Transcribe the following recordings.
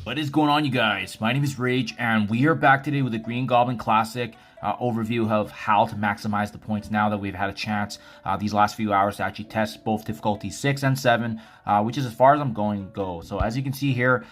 What is going on, you guys? My name is Rayge, and we are back today with a Green Goblin Classic overview of how to maximize the points now that we've had a chance these last few hours to actually test both difficulty 6 and 7, which is as far as I'm going to go. So as you can see here,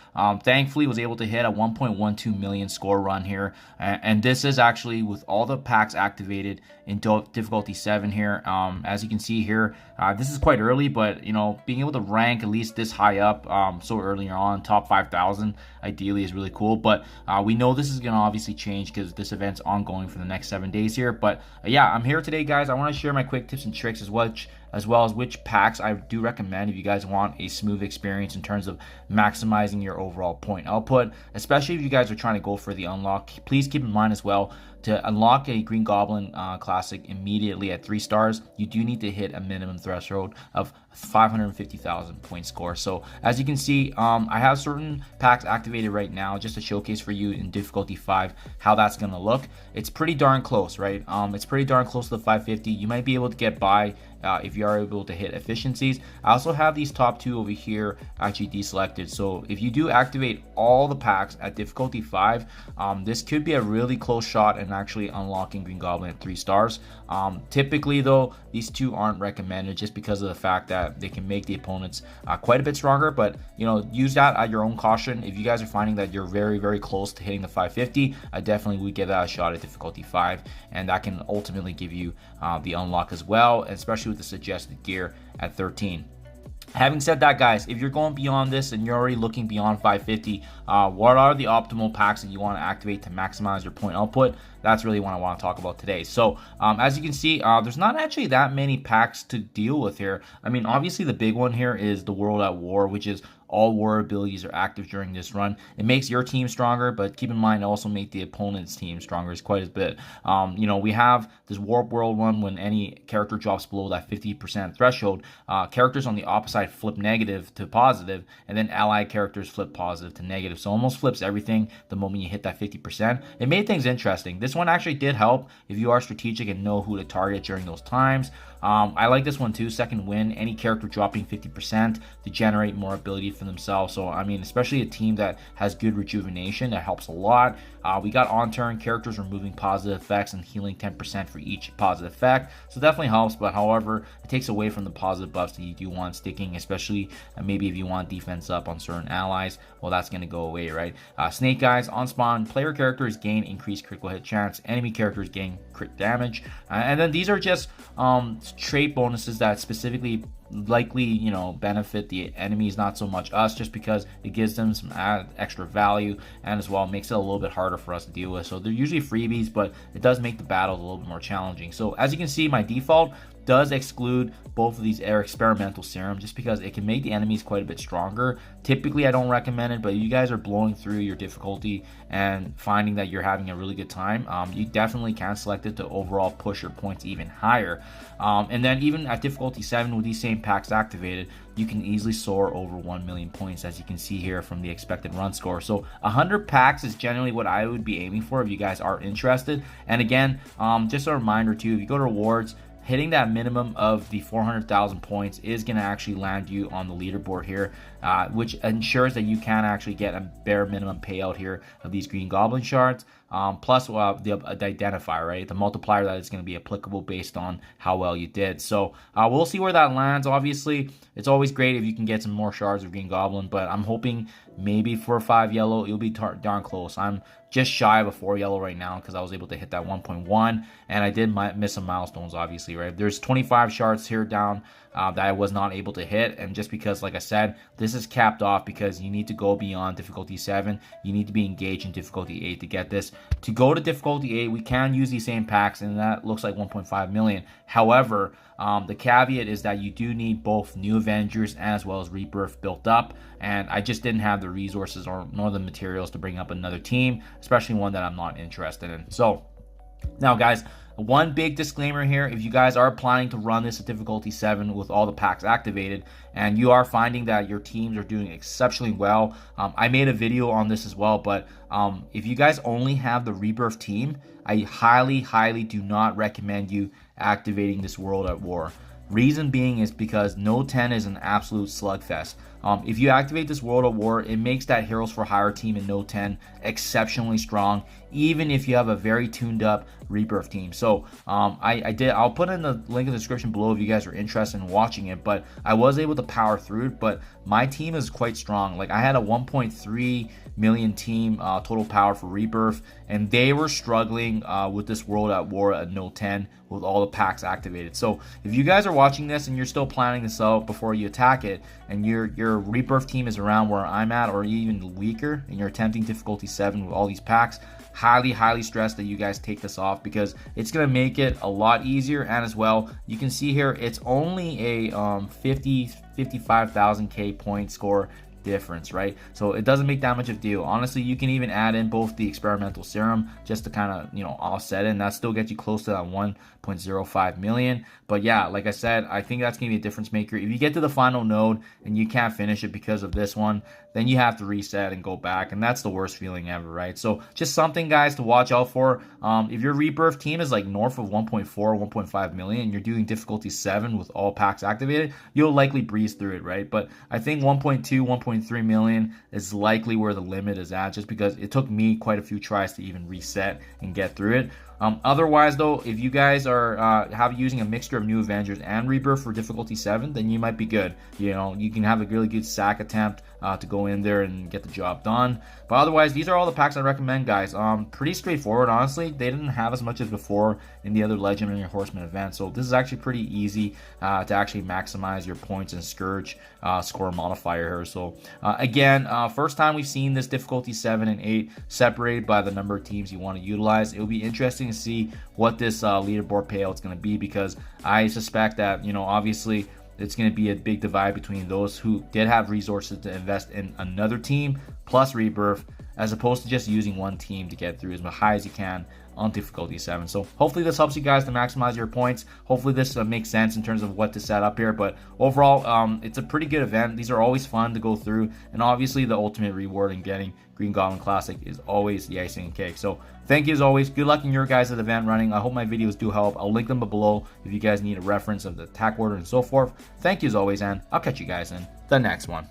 thankfully was able to hit a 1.12 million score run here, and this is actually with all the packs activated in difficulty 7 here. As you can see here, this is quite early, but you know, being able to rank at least this high up so early on, top 5,000 ideally, is really cool. But we know this is going to obviously change because this event's ongoing for the next 7 days here. But yeah, I'm here today, guys. I want to share my quick tips and tricks as well as which packs I do recommend if you guys want a smooth experience in terms of maximizing your overall point output, especially if you guys are trying to go for the unlock. Please keep in mind as well, to unlock a Green Goblin Classic immediately at 3 stars, you do need to hit a minimum threshold of 550,000 point score. So as you can see, I have certain packs activated right now just to showcase for you in difficulty 5 how that's going to look. It's pretty darn close, right? It's pretty darn close to the 550. You might be able to get by if you are able to hit efficiencies. I also have these top 2 over here actually deselected. So if you do activate all the packs at difficulty 5, this could be a really close shot and actually unlocking Green Goblin at 3 stars. Typically though, these 2 aren't recommended just because of the fact that they can make the opponents quite a bit stronger. But you know, use that at your own caution. If you guys are finding that you're very close to hitting the 550, I definitely would give that a shot at difficulty 5, and that can ultimately give you the unlock as well, especially with the suggested gear at 13. Having said that, guys, if you're going beyond this and you're already looking beyond 550, what are the optimal packs that you want to activate to maximize your point output? That's really what I want to talk about today. So as you can see, there's not actually that many packs to deal with here. I mean, obviously the big one here is the World at War, which is all war abilities are active during this run. It makes your team stronger, but keep in mind, also make the opponent's team stronger is quite a bit. You know, we have this Warp World one. When any character drops below that 50% threshold, characters on the opposite side flip negative to positive, and then allied characters flip positive to negative. So almost flips everything the moment you hit that 50%. It made things interesting. This one actually did help if you are strategic and know who to target during those times. I like this one too. Second win, any character dropping 50% to generate more ability for themselves. So I mean, especially a team that has good rejuvenation, that helps a lot. We got on turn characters removing positive effects and healing 10% for each positive effect, so definitely helps. But however, it takes away from the positive buffs that you do want sticking, especially maybe if you want defense up on certain allies. Well, that's going to go away, right? Snake Eyes on spawn, player characters gain increased critical hit chance, enemy characters gain crit damage, and then these are just trait bonuses that specifically likely, you know, benefit the enemies, not so much us, just because it gives them some extra value, and as well makes it a little bit harder for us to deal with. So they're usually freebies, but it does make the battles a little bit more challenging. So as you can see, my default does exclude both of these air experimental serum just because it can make the enemies quite a bit stronger. Typically I don't recommend it, but if you guys are blowing through your difficulty and finding that you're having a really good time, you definitely can select it to overall push your points even higher. And then even at difficulty 7 with these same packs activated, you can easily soar over 1 million points, as you can see here from the expected run score. So 100 packs is generally what I would be aiming for if you guys are interested. And again, just a reminder too, if you go to rewards, hitting that minimum of the 400,000 points is going to actually land you on the leaderboard here, which ensures that you can actually get a bare minimum payout here of these Green Goblin shards, plus the identifier, right? The multiplier that is going to be applicable based on how well you did. So we'll see where that lands. Obviously, it's always great if you can get some more shards of Green Goblin, but I'm hoping maybe for 5 yellow, you'll be darn close. I'm just shy of a 4 yellow right now because I was able to hit that 1.1, and I did miss some milestones, obviously, right? There's 25 shards here down that I was not able to hit, and just because, like I said, this is capped off because you need to go beyond difficulty 7. You need to be engaged in difficulty 8 to get this. To go to difficulty 8, we can use these same packs, and that looks like 1.5 million. However, the caveat is that you do need both New Avengers as well as Rebirth built up, and I just didn't have the resources nor the materials to bring up another team, especially one that I'm not interested in. So now, guys, one big disclaimer here, if you guys are planning to run this at difficulty 7 with all the packs activated, and you are finding that your teams are doing exceptionally well, I made a video on this as well, but if you guys only have the Rebirth team, I highly do not recommend you activating this World at War. Reason being is because No 10 is an absolute slugfest. If you activate this World at War, it makes that Heroes for Hire team in No 10 exceptionally strong, even if you have a very tuned up Rebirth team. So I'll put in the link in the description below if you guys are interested in watching it, but I was able to power through it. But my team is quite strong. Like, I had a 1.3 million team total power for Rebirth, and they were struggling with this World at War at No 10 with all the packs activated. So if you guys are watching this and you're still planning this out before you attack it, and your Rebirth team is around where I'm at or even weaker, and you're attempting difficulty 7 with all these packs, highly stressed that you guys take this off, because it's going to make it a lot easier. And as well, you can see here, it's only a 55,000k point score difference, right? So it doesn't make that much of a deal. Honestly, you can even add in both the experimental serum just to kind of, offset it, and that still gets you close to that 1.05 million. But yeah, like I said, I think that's gonna be a difference maker. If you get to the final node and you can't finish it because of this one, then you have to reset and go back, and that's the worst feeling ever, right? So just something, guys, to watch out for. If your Rebirth team is like north of 1.4 1.5 million and you're doing difficulty 7 with all packs activated, you'll likely breeze through it, right? But I think 1.2 1.3 million is likely where the limit is at, just because it took me quite a few tries to even reset and get through it. Otherwise, though, if you guys are using a mixture of New Avengers and Rebirth for difficulty 7, then you might be good. You can have a really good sack attempt to go in there and get the job done. But otherwise, these are all the packs I recommend, guys. Pretty straightforward, honestly. They didn't have as much as before in the other Legendary and Horseman events, so this is actually pretty easy to actually maximize your points and Scourge score modifier here. So again, first time we've seen this difficulty 7 and 8 separated by the number of teams you want to utilize. It'll be interesting to see what this leaderboard payout is going to be, because I suspect that, obviously it's going to be a big divide between those who did have resources to invest in another team plus Rebirth, as opposed to just using one team to get through as high as you can on difficulty 7. So hopefully this helps you guys to maximize your points. Hopefully this makes sense in terms of what to set up here. But overall, it's a pretty good event. These are always fun to go through, and obviously the ultimate reward in getting Green Goblin Classic is always the icing and cake. So thank you as always. Good luck in your guys' event running. I hope my videos do help. I'll link them below if you guys need a reference of the attack order and so forth. Thank you as always, and I'll catch you guys in the next one.